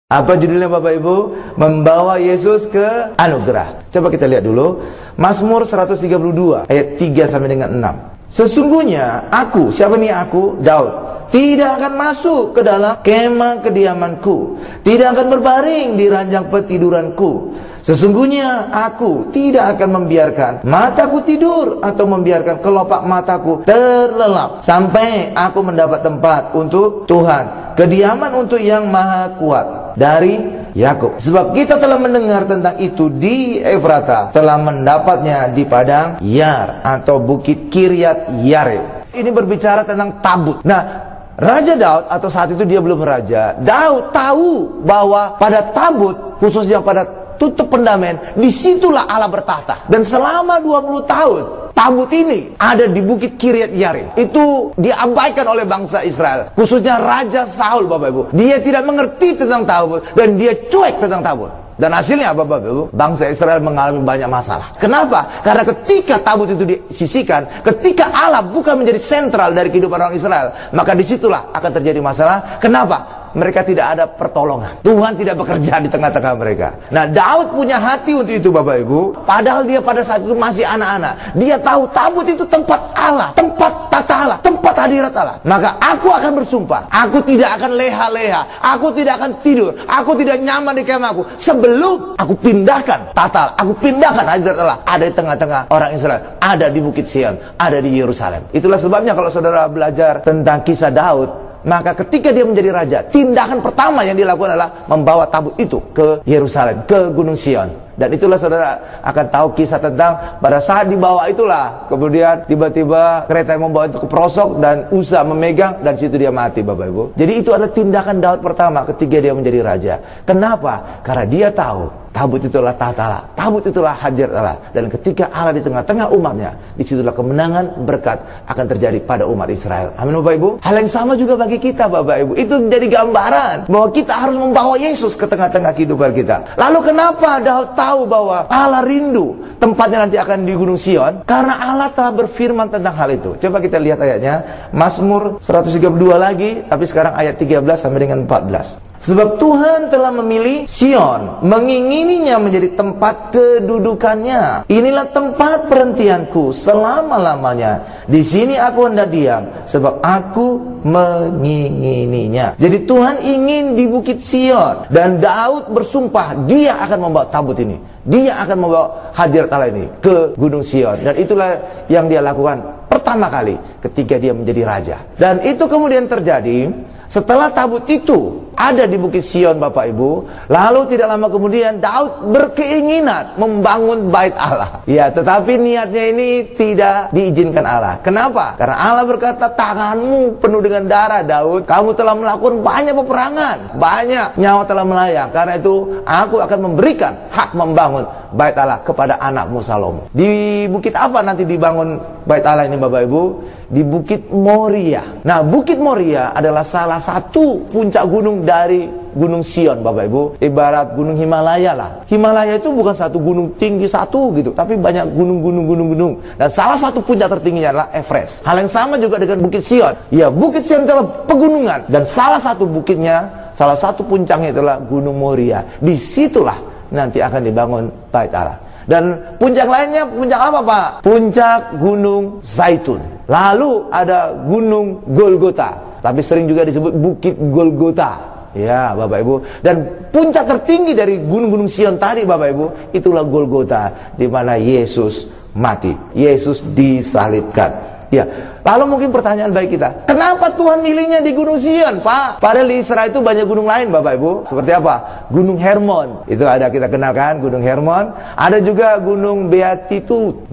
Apa judulnya Bapak Ibu? Membawa Yesus ke anugerah. Coba kita lihat dulu Mazmur 132 ayat 3 sampai dengan 6. Sesungguhnya aku, siapa nih aku? Daud, tidak akan masuk ke dalam kemah kediamanku, tidak akan berbaring di ranjang petiduranku. Sesungguhnya aku tidak akan membiarkan mataku tidur atau membiarkan kelopak mataku terlelap sampai aku mendapat tempat untuk Tuhan, kediaman untuk yang maha kuat dari Yakub. Sebab kita telah mendengar tentang itu di Efrata, telah mendapatnya di padang Yar atau bukit Kiryat Yarib. Ini berbicara tentang tabut. Nah, Raja Daud, atau saat itu dia belum raja, Daud tahu bahwa pada tabut, khususnya pada tutup pendamen, disitulah Allah bertahta. Dan selama 20 tahun tabut ini ada di bukit Kiryat Yarib. Itu diabaikan oleh bangsa Israel, khususnya Raja Saul, Bapak Ibu. Dia tidak mengerti tentang tabut dan dia cuek tentang tabut. Dan hasilnya apa, Bapak Ibu? Bangsa Israel mengalami banyak masalah. Kenapa? Karena ketika tabut itu disisikan, ketika Allah bukan menjadi sentral dari kehidupan orang Israel, maka disitulah akan terjadi masalah. Kenapa? Mereka tidak ada pertolongan. Tuhan tidak bekerja di tengah-tengah mereka. Nah, Daud punya hati untuk itu, Bapak Ibu. Padahal dia pada saat itu masih anak-anak. Dia tahu tabut itu tempat Allah, tempat tata Allah, tempat hadirat Allah. Maka aku akan bersumpah, aku tidak akan leha-leha, aku tidak akan tidur, aku tidak nyaman di kemahku sebelum aku pindahkan tata Allah, aku pindahkan hadirat Allah ada di tengah-tengah orang Israel, ada di Bukit Sion, ada di Yerusalem. Itulah sebabnya kalau saudara belajar tentang kisah Daud, maka ketika dia menjadi raja, tindakan pertama yang dilakukan adalah membawa tabut itu ke Yerusalem, ke Gunung Sion. Dan itulah saudara akan tahu kisah tentang pada saat dibawa itulah, kemudian tiba-tiba kereta yang membawa itu keprosok dan Uza memegang, dan situ dia mati, Bapak Ibu. Jadi itu adalah tindakan Daud pertama ketika dia menjadi raja. Kenapa? Karena dia tahu tabut itulah tahta Allah, tabut itulah hadirat Allah. Dan ketika Allah di tengah-tengah umatnya, disitulah kemenangan berkat akan terjadi pada umat Israel. Amin, Bapak Ibu. Hal yang sama juga bagi kita, Bapak Ibu. Itu menjadi gambaran bahwa kita harus membawa Yesus ke tengah-tengah kehidupan kita. Lalu kenapa Daud tahu bahwa Allah rindu tempatnya nanti akan di Gunung Sion? Karena Allah telah berfirman tentang hal itu. Coba kita lihat ayatnya, Mazmur 132 lagi, tapi sekarang ayat 13 sampai dengan 14. Sebab Tuhan telah memilih Sion, mengingininya menjadi tempat kedudukannya. Inilah tempat perhentianku selama-lamanya. Di sini aku hendak diam, sebab aku mengingininya. Jadi Tuhan ingin di Bukit Sion, dan Daud bersumpah dia akan membawa tabut ini, dia akan membawa hadirat Allah ini ke Gunung Sion. Dan itulah yang dia lakukan pertama kali ketika dia menjadi raja. Dan itu kemudian terjadi setelah tabut itu ada di Bukit Sion, Bapak Ibu. Lalu tidak lama kemudian Daud berkeinginan membangun bait Allah. Ya, tetapi niatnya ini tidak diizinkan Allah. Kenapa? Karena Allah berkata, tanganmu penuh dengan darah, Daud. Kamu telah melakukan banyak peperangan, banyak nyawa telah melayang. Karena itu aku akan memberikan hak membangun bait Allah kepada anakmu Salomo. Di bukit apa nanti dibangun bait Allah ini, Bapak Ibu? Di Bukit Moria. Nah, Bukit Moria adalah salah satu puncak gunung dari Gunung Sion, Bapak Ibu. Ibarat gunung Himalaya lah. Himalaya itu bukan satu gunung tinggi satu gitu, tapi banyak gunung-gunung. Dan salah satu puncak tertingginya adalah Everest. Hal yang sama juga dengan Bukit Sion. Ya, Bukit Sion adalah pegunungan, dan salah satu bukitnya, salah satu puncaknya itulah Gunung Moria. Disitulah nanti akan dibangun bait Allah. Dan puncak lainnya, puncak apa, Pak? Puncak Gunung Zaitun. Lalu ada Gunung Golgota, tapi sering juga disebut Bukit Golgota. Ya, Bapak Ibu. Dan puncak tertinggi dari gunung-gunung Sion tadi, Bapak Ibu, itulah Golgota, di mana Yesus mati, Yesus disalibkan. Ya, lalu mungkin pertanyaan baik kita, kenapa Tuhan milihnya di Gunung Sion, Pak? Padahal di Israel itu banyak gunung lain, Bapak Ibu. Seperti apa? Gunung Hermon, itu ada, kita kenalkan Gunung Hermon. Ada juga Gunung Beatitude.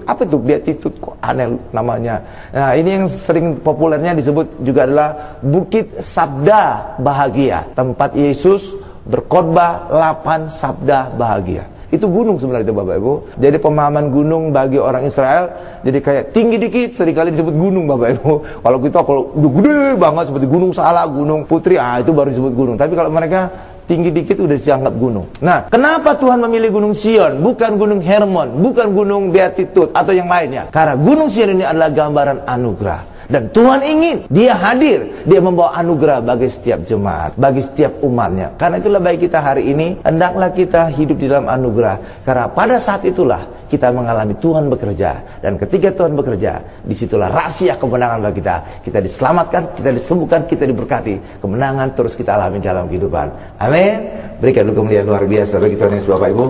Apa itu Beatitude? Kok aneh namanya. Nah, ini yang sering populernya disebut juga adalah Bukit Sabda Bahagia, tempat Yesus berkhotbah 8 sabda bahagia. Itu gunung sebenarnya itu, Bapak Ibu. Jadi pemahaman gunung bagi orang Israel, jadi kayak tinggi dikit seringkali disebut gunung, Bapak Ibu. Kalau udah gede banget seperti Gunung Salak, Gunung Putri, itu baru disebut gunung. Tapi kalau mereka tinggi dikit udah dianggap gunung. Nah, kenapa Tuhan memilih Gunung Sion, bukan Gunung Hermon, bukan Gunung Beatitude atau yang lainnya? Karena Gunung Sion ini adalah gambaran anugerah. Dan Tuhan ingin, dia hadir, dia membawa anugerah bagi setiap jemaat, bagi setiap umatnya. Karena itulah bagi kita hari ini, hendaklah kita hidup di dalam anugerah. Karena pada saat itulah kita mengalami Tuhan bekerja. Dan ketika Tuhan bekerja, disitulah rahasia kemenangan bagi kita. Kita diselamatkan, kita disembuhkan, kita diberkati. Kemenangan terus kita alami dalam kehidupan. Amin. Berikan dulu kemuliaan luar biasa bagi Tuhan Yesus Bapak Ibu.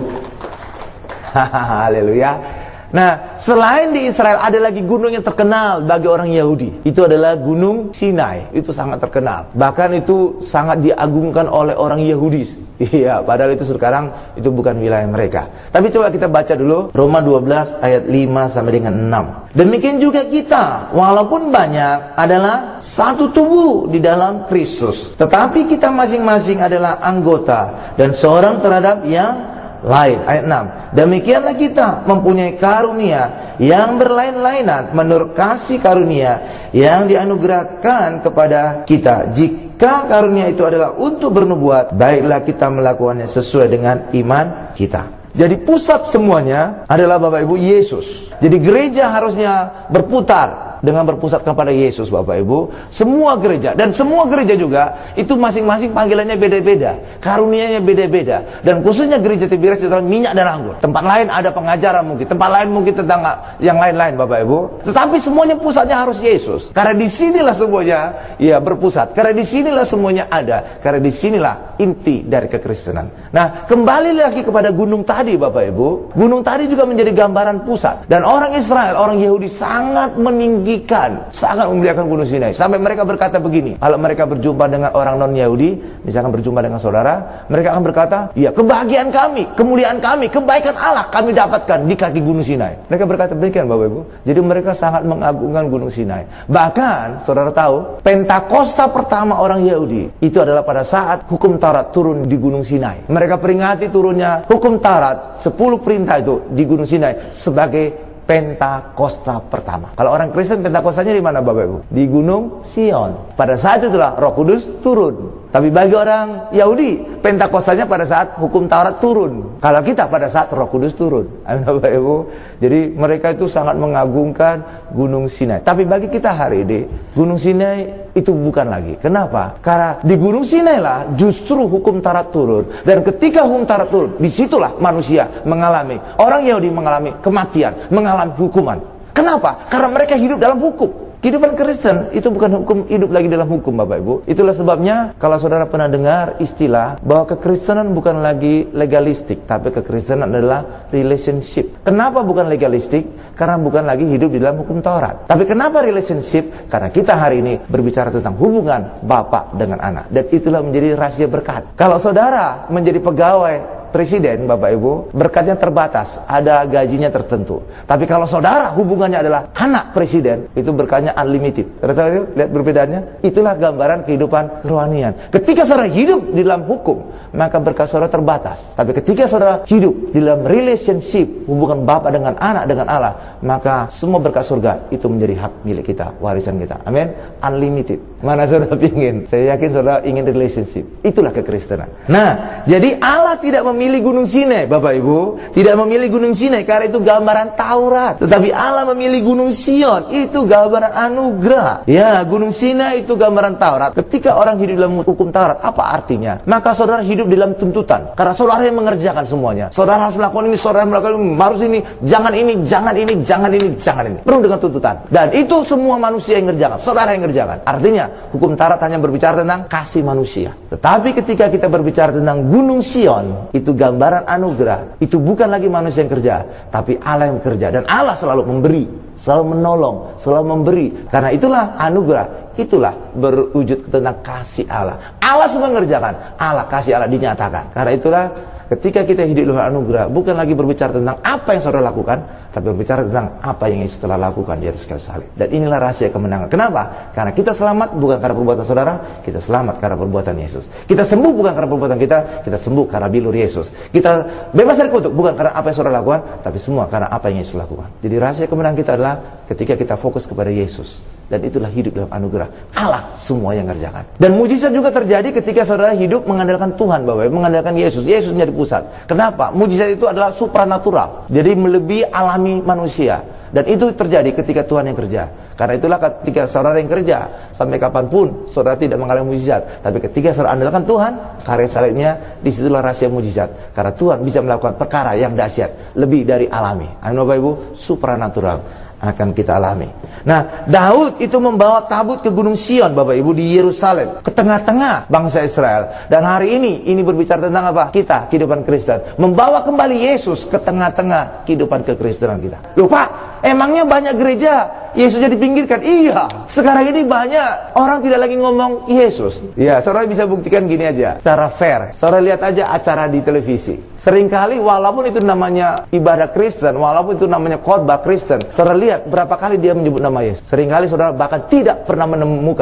Haleluya. Nah, selain di Israel ada lagi gunung yang terkenal bagi orang Yahudi. Itu adalah Gunung Sinai. Itu sangat terkenal. Bahkan itu sangat diagungkan oleh orang Yahudi. Iya, padahal itu sekarang itu bukan wilayah mereka. Tapi coba kita baca dulu Roma 12 ayat 5 sampai dengan 6. Demikian juga kita, walaupun banyak, adalah satu tubuh di dalam Kristus. Tetapi kita masing-masing adalah anggota dan seorang terhadap yang lain. Ayat 6. Demikianlah kita mempunyai karunia yang berlain-lainan menurut kasih karunia yang dianugerahkan kepada kita. Jika karunia itu adalah untuk bernubuat, baiklah kita melakukannya sesuai dengan iman kita. Jadi pusat semuanya adalah Bapak Ibu Yesus. Jadi gereja harusnya berputar dengan berpusat kepada Yesus, Bapak Ibu. Semua gereja, dan semua gereja juga itu masing-masing panggilannya beda-beda, karunianya beda-beda. Dan khususnya gereja Tiberias itu tentang minyak dan anggur. Tempat lain ada pengajaran mungkin, tempat lain mungkin tentang yang lain-lain, Bapak Ibu. Tetapi semuanya pusatnya harus Yesus. Karena disinilah semuanya ya berpusat. Karena disinilah semuanya ada. Karena disinilah inti dari kekristenan. Nah, kembali lagi kepada gunung tadi, Bapak Ibu. Gunung tadi juga menjadi gambaran pusat. Dan orang Israel, orang Yahudi sangat meninggikan, sangat memuliakan Gunung Sinai. Sampai mereka berkata begini, kalau mereka berjumpa dengan orang non-Yahudi, misalkan berjumpa dengan saudara, mereka akan berkata, ya kebahagiaan kami, kemuliaan kami, kebaikan Allah kami dapatkan di kaki Gunung Sinai. Mereka berkata demikian, Bapak Ibu. Jadi mereka sangat mengagungkan Gunung Sinai. Bahkan, saudara tahu, Pentakosta pertama orang Yahudi, itu adalah pada saat hukum Taurat turun di Gunung Sinai. Mereka peringati turunnya hukum Taurat, 10 perintah itu di Gunung Sinai sebagai Pentakosta pertama. Kalau orang Kristen, Pentakostanya di mana, Bapak Ibu? Di Gunung Sion. Pada saat itulah Roh Kudus turun. Tapi bagi orang Yahudi, Pentakostanya pada saat hukum Taurat turun. Kalau kita pada saat Roh Kudus turun. Amin, Bapak Ibu. Jadi mereka itu sangat mengagungkan Gunung Sinai. Tapi bagi kita hari ini, Gunung Sinai itu bukan lagi. Kenapa? Karena di Gunung Sinai lah justru hukum Taurat turun. Dan ketika hukum Taurat turun, disitulah manusia mengalami, orang Yahudi mengalami kematian, mengalami hukuman. Kenapa? Karena mereka hidup dalam hukum. Kehidupan Kristen itu bukan hukum, hidup lagi dalam hukum, Bapak Ibu. Itulah sebabnya kalau saudara pernah dengar istilah bahwa kekristenan bukan lagi legalistik, tapi kekristenan adalah relationship. Kenapa bukan legalistik? Karena bukan lagi hidup di dalam hukum Taurat. Tapi kenapa relationship? Karena kita hari ini berbicara tentang hubungan Bapak dengan anak. Dan itulah menjadi rahasia berkat. Kalau saudara menjadi pegawai presiden, Bapak Ibu, berkatnya terbatas, ada gajinya tertentu. Tapi kalau saudara hubungannya adalah anak presiden, itu berkatnya unlimited. Saudara tahu itu? Lihat perbedaannya? Itulah gambaran kehidupan kerohanian. Ketika saudara hidup di dalam hukum, maka berkat saudara terbatas. Tapi ketika saudara hidup di dalam relationship, hubungan Bapa dengan anak dengan Allah, maka semua berkat surga itu menjadi hak milik kita, warisan kita. Amin. Unlimited. Mana saudara ingin? Saya yakin saudara ingin relationship. Itulah kekristenan. Nah, jadi Allah tidak memilih Gunung Sinai, Bapak Ibu. Tidak memilih Gunung Sinai karena itu gambaran Taurat. Tetapi Allah memilih Gunung Sion, itu gambaran anugerah. Ya, Gunung Sinai itu gambaran Taurat. Ketika orang hidup dalam hukum Taurat, apa artinya? Maka saudara hidup di dalam tuntutan. Karena saudara yang mengerjakan semuanya. Saudara harus melakukan ini, saudara melakukan ini, harus ini, jangan ini, jangan ini, jangan ini, jangan ini. Penuh dengan tuntutan. Dan itu semua manusia yang mengerjakan, saudara yang mengerjakan. Artinya, hukum Taurat hanya berbicara tentang kasih manusia. Tetapi ketika kita berbicara tentang Gunung Sion, itu gambaran anugerah. Itu bukan lagi manusia yang kerja, tapi Allah yang bekerja. Dan Allah selalu memberi, selalu menolong, selalu memberi. Karena itulah anugerah, itulah berwujud tentang kasih Allah. Allah semua mengerjakan, Allah, kasih Allah dinyatakan. Karena itulah ketika kita hidup dalam anugerah, bukan lagi berbicara tentang apa yang saudara lakukan, tapi berbicara tentang apa yang Yesus telah lakukan di atas kayu salib. Dan inilah rahasia kemenangan. Kenapa? Karena kita selamat bukan karena perbuatan saudara, kita selamat karena perbuatan Yesus. Kita sembuh bukan karena perbuatan kita sembuh karena bilur Yesus. Kita bebas dari kutuk bukan karena apa yang saudara lakukan, tapi semua karena apa yang Yesus lakukan. Jadi rahasia kemenangan kita adalah ketika kita fokus kepada Yesus. Dan itulah hidup dalam anugerah. Allah semua yang ngerjakan. Dan mujizat juga terjadi ketika saudara hidup mengandalkan Tuhan, Bapak, mengandalkan Yesus. Yesus menjadi pusat. Kenapa? Mujizat itu adalah supranatural. Jadi melebihi alami manusia. Dan itu terjadi ketika Tuhan yang kerja. Karena itulah ketika saudara yang kerja, sampai kapanpun saudara tidak mengalami mujizat, tapi ketika saudara andalkan Tuhan, karya salibnya, disitulah rahasia mujizat. Karena Tuhan bisa melakukan perkara yang dahsyat, lebih dari alami. Amin Bapak Ibu, supranatural akan kita alami. Nah, Daud itu membawa tabut ke Gunung Sion, Bapak Ibu, di Yerusalem, ke tengah-tengah bangsa Israel. Dan hari ini berbicara tentang apa? Kita, kehidupan Kristen, membawa kembali Yesus ke tengah-tengah kehidupan kekristenan kita. Loh Pak, emangnya banyak gereja Yesusnya dipinggirkan? Iya, sekarang ini banyak orang tidak lagi ngomong Yesus. Ya, saudara bisa buktikan gini aja, secara fair. Saudara lihat aja acara di televisi. Seringkali walaupun itu namanya ibadah Kristen, walaupun itu namanya khotbah Kristen, saudara lihat berapa kali dia menyebut nama Yesus. Seringkali saudara bahkan tidak pernah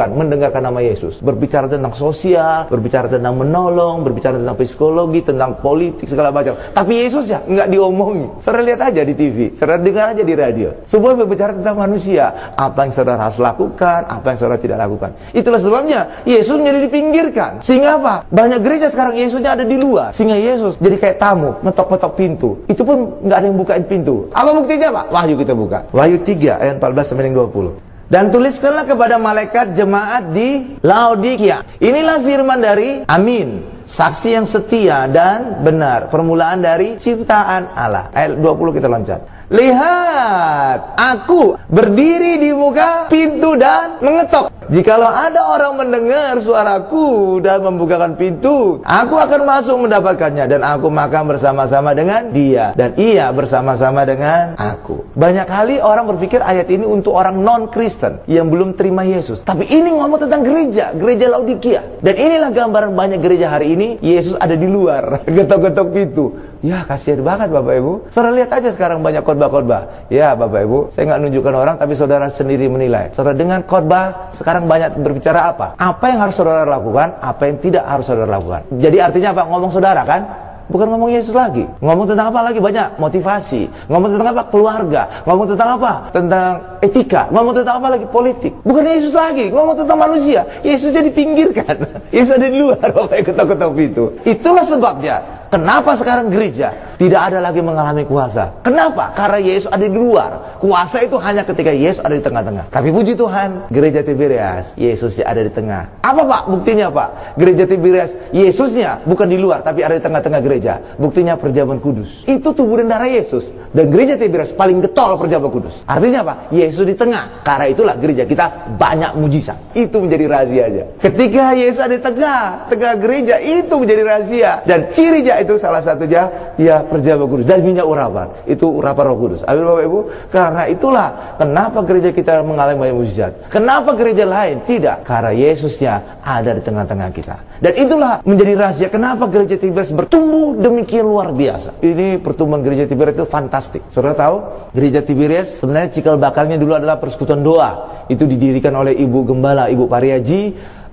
mendengarkan nama Yesus. Berbicara tentang sosial, berbicara tentang menolong, berbicara tentang psikologi, tentang politik, segala macam. Tapi Yesus ya nggak diomongin. Saudara lihat aja di TV, saudara dengar aja di radio. Semua berbicara tentang manusia. Apa yang saudara harus lakukan, apa yang saudara tidak lakukan. Itulah sebabnya Yesus menjadi dipinggirkan. Sehingga apa? Banyak gereja sekarang Yesusnya ada di luar. Sehingga Yesus jadi kayak tamu, ngetok-ngetok pintu. Itu pun nggak ada yang bukain pintu. Apa buktinya Pak? Wahyu kita buka. Wahyu 3 ayat 14-20. Dan tuliskanlah kepada malaikat jemaat di Laodikia. Inilah firman dari Amin, saksi yang setia dan benar, permulaan dari ciptaan Allah. Ayat 20 kita loncat. Lihat, aku berdiri di muka pintu dan mengetok. Jikalau ada orang mendengar suaraku dan membukakan pintu, aku akan masuk mendapatkannya, dan aku makan bersama-sama dengan dia, dan ia bersama-sama dengan aku. Banyak kali orang berpikir ayat ini untuk orang non-Kristen yang belum terima Yesus. Tapi ini ngomong tentang gereja Laodikia. Dan inilah gambaran banyak gereja hari ini, Yesus ada di luar, getok-getok pintu. Ya, kasihan banget Bapak Ibu. Saudara lihat aja sekarang banyak khotbah-khotbah. Ya Bapak Ibu, saya nggak nunjukkan orang, tapi saudara sendiri menilai. Saudara dengan khotbah sekarang banyak berbicara apa? Apa yang harus saudara lakukan, apa yang tidak harus saudara lakukan. Jadi artinya apa? Ngomong saudara kan? Bukan ngomong Yesus lagi. Ngomong tentang apa lagi? Banyak motivasi. Ngomong tentang apa? Keluarga. Ngomong tentang apa? Tentang etika. Ngomong tentang apa lagi? Politik. Bukan Yesus lagi. Ngomong tentang manusia. Yesus jadi pinggirkan. Yesus ada di luar, Bapak, ketok-ketok pintu. Itulah sebabnya kenapa sekarang gereja tidak ada lagi mengalami kuasa. Kenapa? Karena Yesus ada di luar. Kuasa itu hanya ketika Yesus ada di tengah-tengah. Tapi puji Tuhan, gereja Tiberias, Yesusnya ada di tengah. Apa Pak? Buktinya Pak? Gereja Tiberias, Yesusnya bukan di luar, tapi ada di tengah-tengah gereja. Buktinya perjamuan kudus. Itu tubuh dan darah Yesus. Dan gereja Tiberias paling getol perjamuan kudus. Artinya apa? Yesus di tengah. Karena itulah gereja kita banyak mujizat. Itu menjadi rahasia aja. Ketika Yesus ada di tengah gereja, itu menjadi rahasia. Dan cirinya itu salah satunya, ya, perjamuan kudus dan minyak urapan. Itu urapan Roh Kudus. Amin Bapak Ibu. Karena itulah kenapa gereja kita mengalami banyak mujizat. Kenapa gereja lain tidak? Karena Yesusnya ada di tengah-tengah kita. Dan itulah menjadi rahasia kenapa gereja Tiberias bertumbuh demikian luar biasa. Ini pertumbuhan gereja Tiberias itu fantastik. Saudara tahu, gereja Tiberias sebenarnya cikal bakalnya dulu adalah persekutuan doa. Itu didirikan oleh Ibu Gembala, Ibu Pariaji,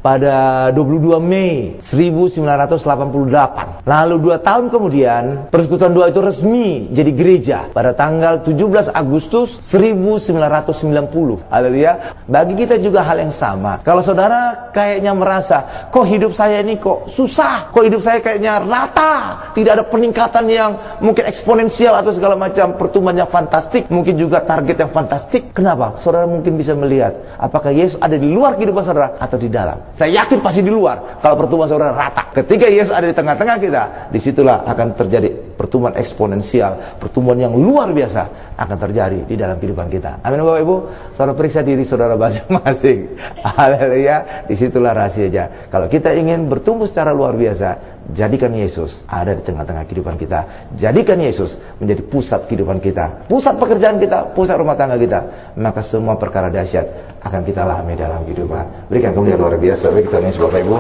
pada 22 Mei 1988. Lalu 2 tahun kemudian persekutuan doa itu resmi jadi gereja pada tanggal 17 Agustus 1990. Haleluya. Bagi kita juga hal yang sama. Kalau saudara kayaknya merasa, kok hidup saya ini kok susah, kok hidup saya kayaknya rata, tidak ada peningkatan yang mungkin eksponensial atau segala macam pertumbuhan yang fantastik, mungkin juga target yang fantastik. Kenapa? Saudara mungkin bisa melihat apakah Yesus ada di luar kehidupan saudara atau di dalam. Saya yakin pasti di luar kalau pertumbuhan saudara rata. Ketika Yesus ada di tengah-tengah kita, disitulah akan terjadi pertumbuhan eksponensial, pertumbuhan yang luar biasa akan terjadi di dalam kehidupan kita. Amin Bapak Ibu. Saudara periksa diri saudara masing-masing. Haleluya. Disitulah rahasianya. Kalau kita ingin bertumbuh secara luar biasa, jadikan Yesus ada di tengah-tengah kehidupan kita. Jadikan Yesus menjadi pusat kehidupan kita, pusat pekerjaan kita, pusat rumah tangga kita. Maka semua perkara dahsyat akan kita alami dalam kehidupan. Berikan kemuliaan luar biasa bagi kita Yesus Bapak Ibu.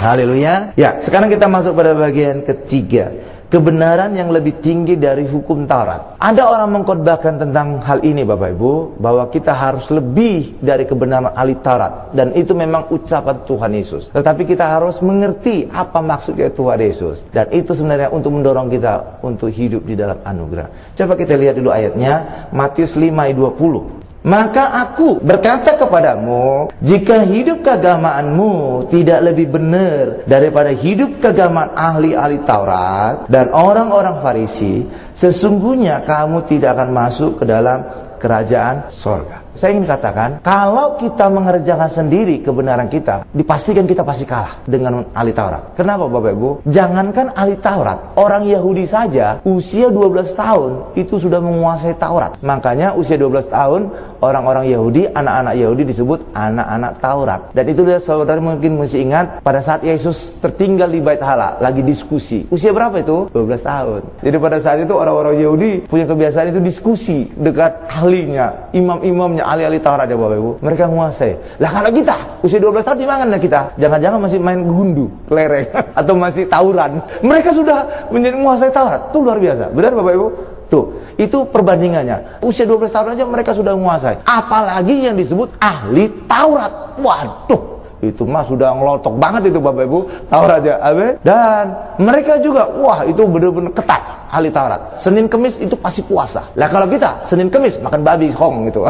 Haleluya. Ya, sekarang kita masuk pada bagian ketiga. Kebenaran yang lebih tinggi dari hukum Taurat. Ada orang mengkhotbahkan tentang hal ini Bapak Ibu, bahwa kita harus lebih dari kebenaran ahli Taurat. Dan itu memang ucapan Tuhan Yesus. Tetapi kita harus mengerti apa maksudnya Tuhan Yesus. Dan itu sebenarnya untuk mendorong kita untuk hidup di dalam anugerah. Coba kita lihat dulu ayatnya, Matius 5 ayat 20. Maka aku berkata kepadamu, jika hidup keagamaanmu tidak lebih benar daripada hidup keagamaan ahli-ahli Taurat dan orang-orang Farisi, sesungguhnya kamu tidak akan masuk ke dalam kerajaan sorga. Saya ingin katakan, kalau kita mengerjakan sendiri kebenaran kita, dipastikan kita pasti kalah dengan ahli Taurat. Kenapa Bapak Ibu? Jangankan ahli Taurat, orang Yahudi saja usia 12 tahun itu sudah menguasai Taurat. Makanya usia 12 tahun orang-orang Yahudi, anak-anak Yahudi disebut anak-anak Taurat. Dan itu saudara mungkin mesti ingat, pada saat Yesus tertinggal di Bait Hala, lagi diskusi. Usia berapa itu? 12 tahun. Jadi pada saat itu orang-orang Yahudi punya kebiasaan itu diskusi dekat ahlinya, imam-imamnya, ahli-ahli Taurat ya Bapak Ibu. Mereka menguasai. Lah kalau kita usia 12 tahun di mana kita? Jangan-jangan masih main gundu, lereng atau masih tawuran. Mereka sudah menjadi menguasai Taurat. Itu luar biasa. Benar Bapak Ibu? Tuh, itu perbandingannya. Usia 12 tahun aja mereka sudah menguasai. Apalagi yang disebut ahli Taurat. Waduh, itu mah sudah ngelotok banget itu Bapak Ibu, Taurat ya. Amin. Dan mereka juga, wah itu benar-benar ketat ahli Taurat. Senin Kemis itu pasti puasa. Lah kalau kita Senin Kemis makan babi hong gitu.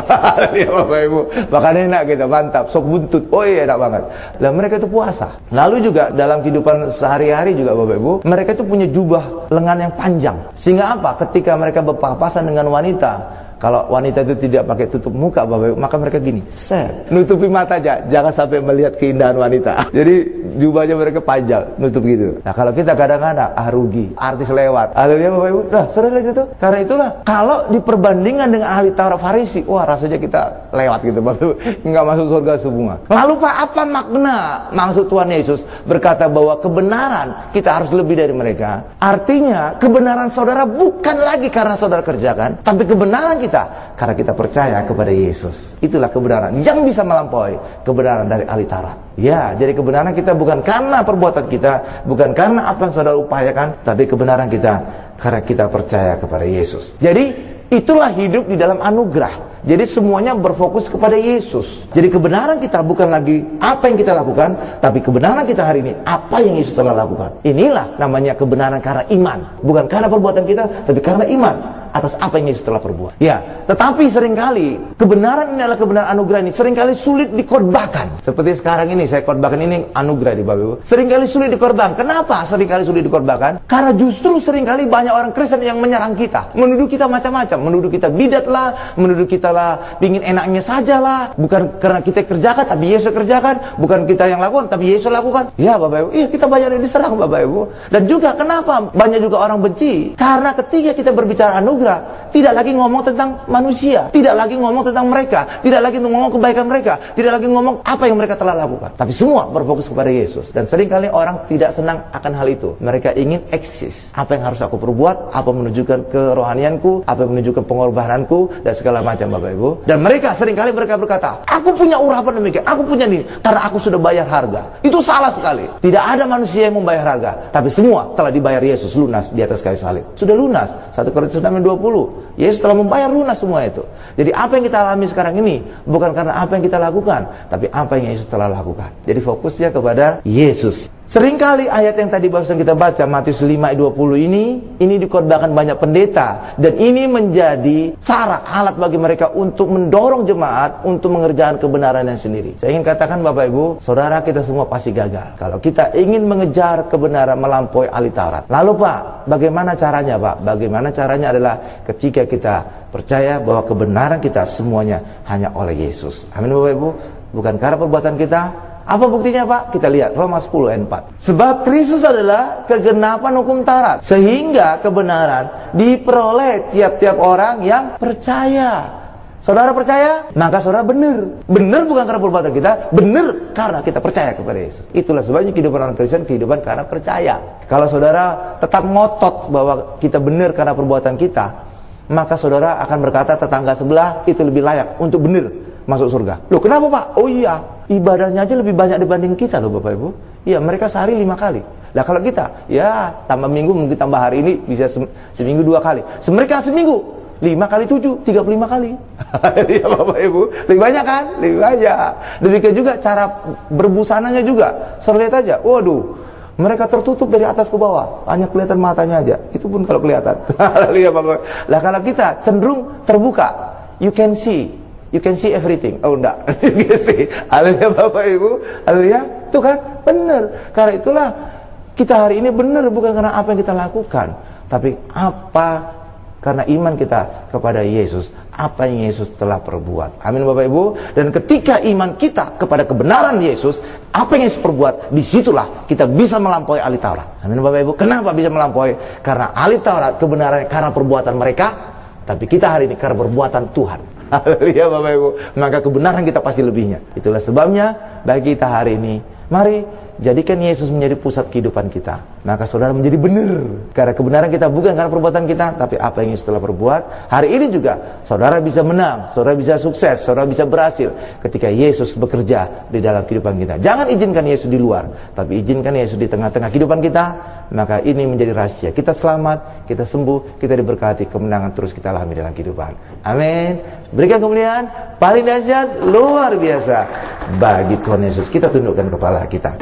Lihat Bapak Ibu, makan enak gitu, mantap, sop buntut. Oh iya enak banget. Lah mereka itu puasa. Lalu juga dalam kehidupan sehari-hari juga Bapak Ibu, mereka itu punya jubah lengan yang panjang. Sehingga apa? Ketika mereka berpapasan dengan wanita, kalau wanita itu tidak pakai tutup muka Bapak Ibu, maka mereka gini, set, nutupi mata aja, jangan sampai melihat keindahan wanita. Jadi jubahnya mereka panjang, nutup gitu. Nah kalau kita kadang-kadang rugi, artis lewat. Haleluya Bapak Ibu. Nah saudara lihat itu. Karena itulah kalau diperbandingkan dengan ahli Taurat Farisi, wah rasanya kita lewat gitu Bapak Ibu, nggak masuk surga semua. Lalu Pak, apa makna maksud Tuhan Yesus berkata bahwa kebenaran kita harus lebih dari mereka? Artinya kebenaran saudara bukan lagi karena saudara kerjakan, tapi kebenaran kita karena kita percaya kepada Yesus. Itulah kebenaran yang bisa melampaui kebenaran dari ahli Taurat. Ya, jadi kebenaran kita bukan karena perbuatan kita, bukan karena apa yang saudara upayakan, tapi kebenaran kita karena kita percaya kepada Yesus. Jadi itulah hidup di dalam anugerah. Jadi semuanya berfokus kepada Yesus. Jadi kebenaran kita bukan lagi apa yang kita lakukan, tapi kebenaran kita hari ini apa yang Yesus telah lakukan. Inilah namanya kebenaran karena iman. Bukan karena perbuatan kita, tapi karena iman atas apa yang Yesus telah perbuat. Ya, tetapi seringkali kebenaran ini adalah kebenaran anugerah ini seringkali sulit dikorbankan. Seperti sekarang ini saya korbankan ini anugerah di Bapak Ibu. Seringkali sulit dikorbankan. Kenapa seringkali sulit dikorbankan? Karena justru seringkali banyak orang Kristen yang menyerang kita, menuduh kita macam-macam, menuduh kita bidat lah, menuduh kita lah pingin enaknya saja lah, bukan karena kita kerjakan tapi Yesus kerjakan, bukan kita yang lakukan tapi Yesus lakukan. Ya Bapak Ibu, iya kita banyak yang diserang Bapak Ibu. Dan juga kenapa banyak juga orang benci? Karena ketika kita berbicara anugerah, tidak lagi ngomong tentang manusia, tidak lagi ngomong tentang mereka, tidak lagi ngomong kebaikan mereka, tidak lagi ngomong apa yang mereka telah lakukan, tapi semua berfokus kepada Yesus. Dan seringkali orang tidak senang akan hal itu. Mereka ingin eksis. Apa yang harus aku perbuat, apa menunjukkan kerohanianku, apa yang menunjukkan pengorbananku, dan segala macam Bapak Ibu. Dan mereka seringkali mereka berkata, aku punya urapan demikian, aku punya ini, karena aku sudah bayar harga. Itu salah sekali. Tidak ada manusia yang membayar harga, tapi semua telah dibayar Yesus lunas di atas kayu salib. Sudah lunas. 1 Korintus 6:20. Yesus telah membayar lunas semua itu. Jadi apa yang kita alami sekarang ini bukan karena apa yang kita lakukan, tapi apa yang Yesus telah lakukan. Jadi fokusnya kepada Yesus. Seringkali ayat yang tadi barusan kita baca, Matius 5:20 ini dikorbankan banyak pendeta, dan ini menjadi cara alat bagi mereka untuk mendorong jemaat untuk mengerjakan kebenarannya sendiri. Saya ingin katakan Bapak Ibu, saudara, kita semua pasti gagal kalau kita ingin mengejar kebenaran melampaui ahli Taurat. Lalu Pak, bagaimana caranya Pak? Bagaimana caranya adalah ketika kita percaya bahwa kebenaran kita semuanya hanya oleh Yesus. Amin Bapak Ibu, bukan karena perbuatan kita. Apa buktinya Pak? Kita lihat Roma 10:4. Sebab Kristus adalah kegenapan hukum Taurat, sehingga kebenaran diperoleh tiap-tiap orang yang percaya. Saudara percaya? Maka saudara benar. Benar bukan karena perbuatan kita, benar karena kita percaya kepada Yesus. Itulah sebabnya kehidupan orang Kristen, kehidupan karena percaya. Kalau saudara tetap ngotot bahwa kita benar karena perbuatan kita, maka saudara akan berkata tetangga sebelah itu lebih layak untuk benar masuk surga. Loh kenapa Pak? Oh iya, ibadahnya aja lebih banyak dibanding kita loh Bapak Ibu. Iya, mereka sehari 5 kali. Lah kalau kita, ya tambah minggu mungkin tambah hari ini bisa seminggu 2 kali. Mereka seminggu 5 kali 7, 35 kali. Ya Bapak Ibu, lebih banyak kan? Lebih banyak. Demikian juga cara berbusananya juga. Saudara lihat aja, waduh, mereka tertutup dari atas ke bawah, hanya kelihatan matanya aja. Itu pun kalau kelihatan. Lihat Bapak. Lah kalau kita cenderung terbuka, you can see everything. Oh enggak. You can see. Haleluya Bapak Ibu. Haleluya. Itu kan benar. Karena itulah kita hari ini benar bukan karena apa yang kita lakukan, tapi apa Karena iman kita kepada Yesus, apa yang Yesus telah perbuat. Amin Bapak Ibu. Dan ketika iman kita kepada kebenaran Yesus, apa yang Yesus perbuat, disitulah kita bisa melampaui ahli Taurat. Amin Bapak Ibu. Kenapa bisa melampaui? Karena ahli Taurat kebenarannya karena perbuatan mereka, tapi kita hari ini karena perbuatan Tuhan. Haleluya Bapak Ibu. Maka kebenaran kita pasti lebihnya. Itulah sebabnya bagi kita hari ini, mari jadikan Yesus menjadi pusat kehidupan kita. Maka saudara menjadi benar. Karena kebenaran kita bukan karena perbuatan kita, tapi apa yang Yesus telah perbuat. Hari ini juga saudara bisa menang, saudara bisa sukses, saudara bisa berhasil ketika Yesus bekerja di dalam kehidupan kita. Jangan izinkan Yesus di luar, tapi izinkan Yesus di tengah-tengah kehidupan kita. Maka ini menjadi rahasia. Kita selamat, kita sembuh, kita diberkati, kemenangan terus kita alami dalam kehidupan. Amin. Berikan kemuliaan paling dahsyat, luar biasa bagi Tuhan Yesus. Kita tundukkan kepala kita.